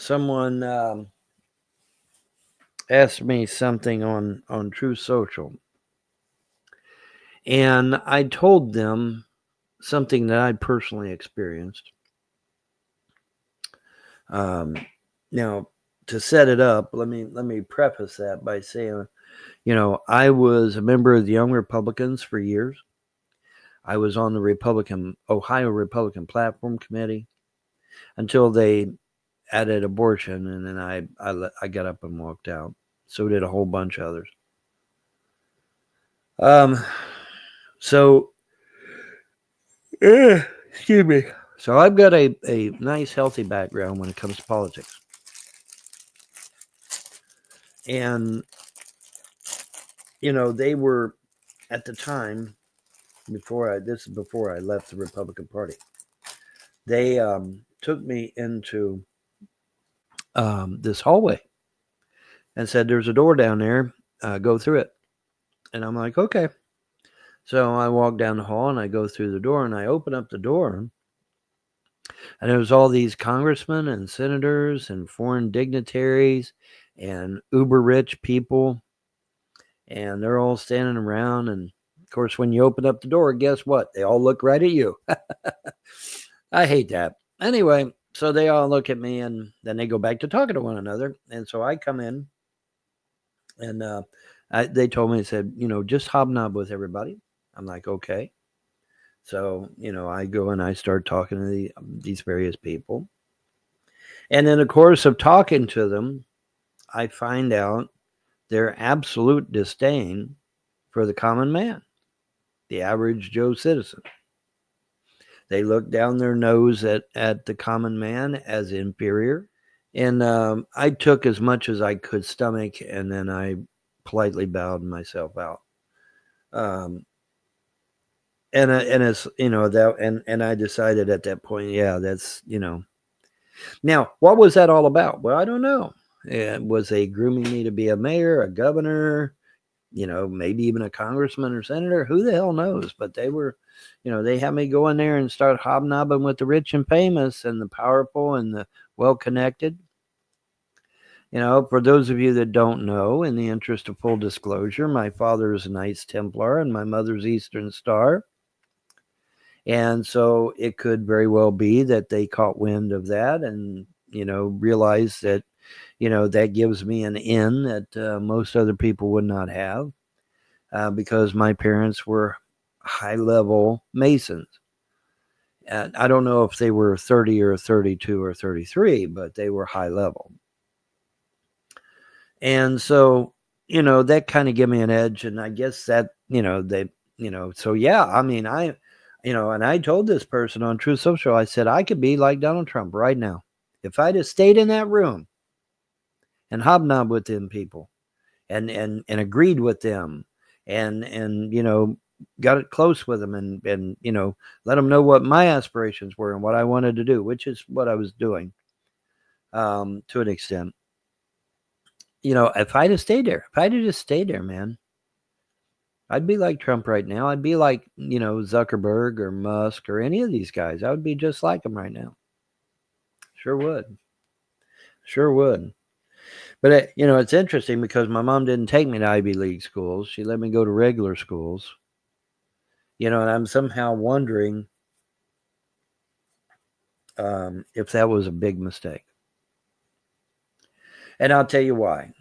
someone asked me something on True Social, and I told them something that I personally experienced. Now, to set it up, let me preface that by saying, I was a member of the Young Republicans for years. I was on the Ohio Republican Platform Committee until they added abortion, and then I got up and walked out. So did a whole bunch of others. So, excuse me. So I've got a nice, healthy background when it comes to politics. And, they were, at the time, this is before I left the Republican Party, they took me into this hallway and said, there's a door down there, go through it. And I'm like, okay. So I walk down the hall and I go through the door and I open up the door. And there was all these congressmen and senators and foreign dignitaries and uber rich people. And they're all standing around. And of course, when you open up the door, guess what? They all look right at you. I hate that. Anyway, so they all look at me and then they go back to talking to one another. And so I come in and they told me, they said, just hobnob with everybody. I'm like, okay. So, I go and I start talking to these various people. And in the course of talking to them, I find out their absolute disdain for the common man, the average Joe citizen. They look down their nose at the common man as inferior. And I took as much as I could stomach, and then I politely bowed myself out. And it's, and I decided at that point, yeah, that's, Now, what was that all about? Well, I don't know. Was they grooming me to be a mayor, a governor, maybe even a congressman or senator? Who the hell knows? But they were, they had me go in there and start hobnobbing with the rich and famous and the powerful and the well-connected. For those of you that don't know, in the interest of full disclosure, my father is a Knights Templar and my mother's Eastern Star. And so it could very well be that they caught wind of that and, realized that, that gives me an in that most other people would not have because my parents were high-level Masons. And I don't know if they were 30 or 32 or 33, but they were high-level. And so, that kind of gave me an edge. And I guess that, so yeah, I mean, and I told this person on True Social, I said, I could be like Donald Trump right now. If I'd have stayed in that room and hobnobbed with them people and agreed with them and got it close with them and let them know what my aspirations were and what I wanted to do, which is what I was doing to an extent. If I'd have stayed there, if I'd have just stayed there, man, I'd be like Trump right now. I'd be like, Zuckerberg or Musk or any of these guys. I would be just like them right now. Sure would. Sure would. But, it's interesting because my mom didn't take me to Ivy League schools. She let me go to regular schools. And I'm somehow wondering if that was a big mistake. And I'll tell you why.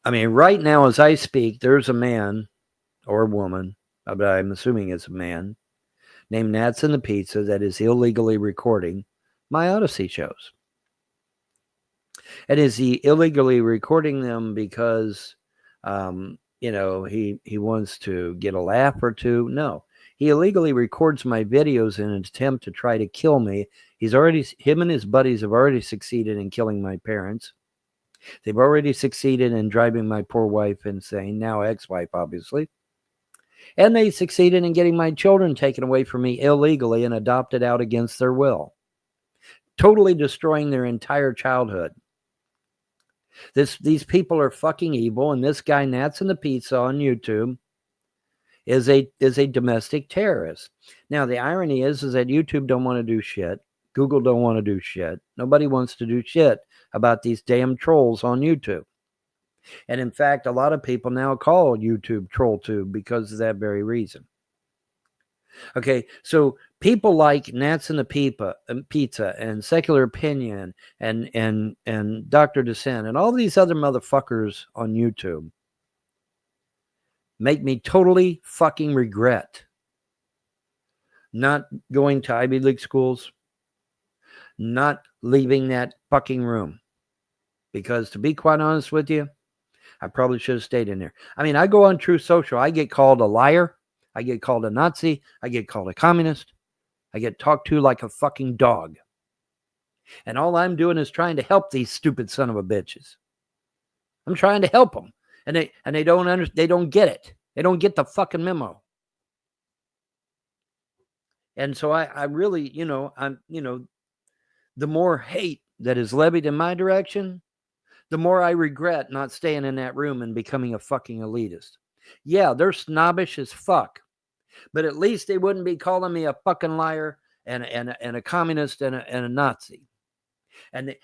I mean, right now as I speak, there's a man or a woman, but I'm assuming it's a man, named Gnats and the Pizza that is illegally recording my Odyssey shows. And is he illegally recording them because, he wants to get a laugh or two? No. He illegally records my videos in an attempt to try to kill me. Him and his buddies have already succeeded in killing my parents. They've already succeeded in driving my poor wife insane, now ex-wife, obviously. And they succeeded in getting my children taken away from me illegally and adopted out against their will, totally destroying their entire childhood. These people are fucking evil, and this guy, Gnats and the Pizza on YouTube, is a domestic terrorist. Now, the irony is that YouTube don't want to do shit. Google don't want to do shit. Nobody wants to do shit about these damn trolls on YouTube. And in fact, a lot of people now call YouTube TrollTube because of that very reason. Okay, so people like Gnats and the Pizza and Secular Opinion and Dr. Dissent and all these other motherfuckers on YouTube make me totally fucking regret not going to Ivy League schools, not leaving that fucking room. Because to be quite honest with you, I probably should have stayed in there. I mean, I go on True Social. I get called a liar. I get called a Nazi. I get called a communist. I get talked to like a fucking dog. And all I'm doing is trying to help these stupid son of a bitches. I'm trying to help them. And they don't get it. They don't get the fucking memo. And so I really, the more hate that is levied in my direction, the more I regret not staying in that room and becoming a fucking elitist. Yeah, they're snobbish as fuck, but at least they wouldn't be calling me a fucking liar and a communist and a Nazi. And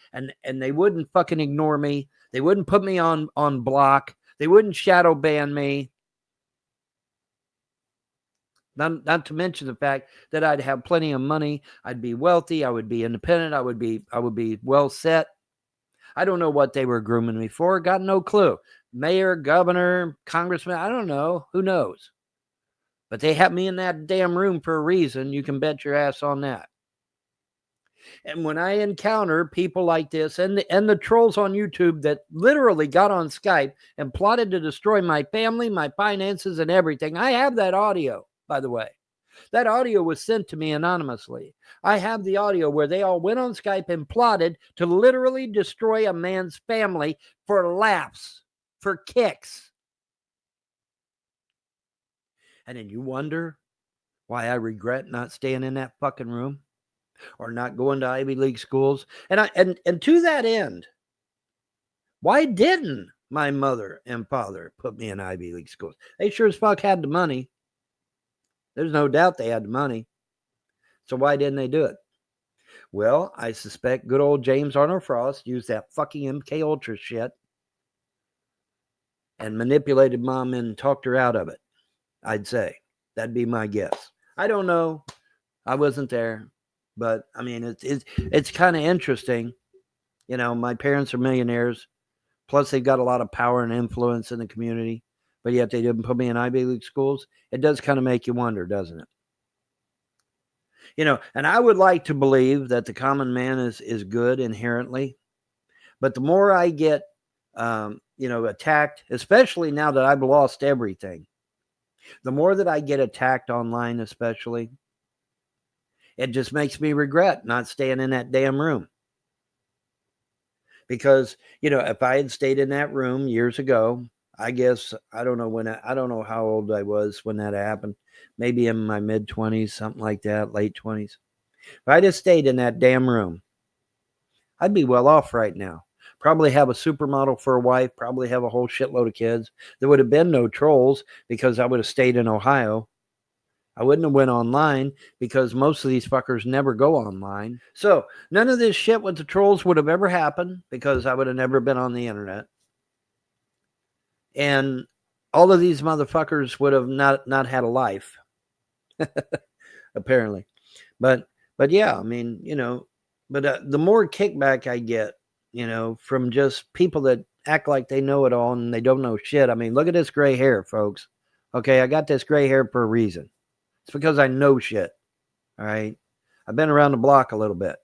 they wouldn't fucking ignore me. They wouldn't put me on block. They wouldn't shadow ban me. Not to mention the fact that I'd have plenty of money. I'd be wealthy. I would be independent. I would be well set. I don't know what they were grooming me for. Got no clue. Mayor, governor, congressman, I don't know. Who knows? But they have me in that damn room for a reason. You can bet your ass on that. And when I encounter people like this and the trolls on YouTube that literally got on Skype and plotted to destroy my family, my finances, and everything, I have that audio, by the way. That audio was sent to me anonymously. I have the audio where they all went on Skype and plotted to literally destroy a man's family for laughs, for kicks. And then you wonder why I regret not staying in that fucking room or not going to Ivy League schools. And to that end, why didn't my mother and father put me in Ivy League schools? They sure as fuck had the money. There's no doubt they had the money. So why didn't they do it? Well, I suspect good old James Arnold Frost used that fucking MK Ultra shit and manipulated mom and talked her out of it. I'd say. That'd be my guess. I don't know. I wasn't there. But, I mean, it's kind of interesting. You know, my parents are millionaires. Plus, they've got a lot of power and influence in the community. But yet they didn't put me in Ivy League schools. It does kind of make you wonder, doesn't it? You know, and I would like to believe that the common man is good inherently. But the more I get, attacked, especially now that I've lost everything, the more that I get attacked online, especially, it just makes me regret not staying in that damn room. Because, if I had stayed in that room years ago, I guess, I don't know how old I was when that happened. Maybe in my mid-20s, something like that, late 20s. If I just stayed in that damn room, I'd be well off right now. Probably have a supermodel for a wife, probably have a whole shitload of kids. There would have been no trolls because I would have stayed in Ohio. I wouldn't have went online because most of these fuckers never go online. So none of this shit with the trolls would have ever happened because I would have never been on the internet. And all of these motherfuckers would have not had a life. Apparently. But yeah, I mean, the more kickback I get, from just people that act like they know it all and they don't know shit. I mean, look at this gray hair, folks. Okay, I got this gray hair for a reason. It's because I know shit. All right. I've been around the block a little bit.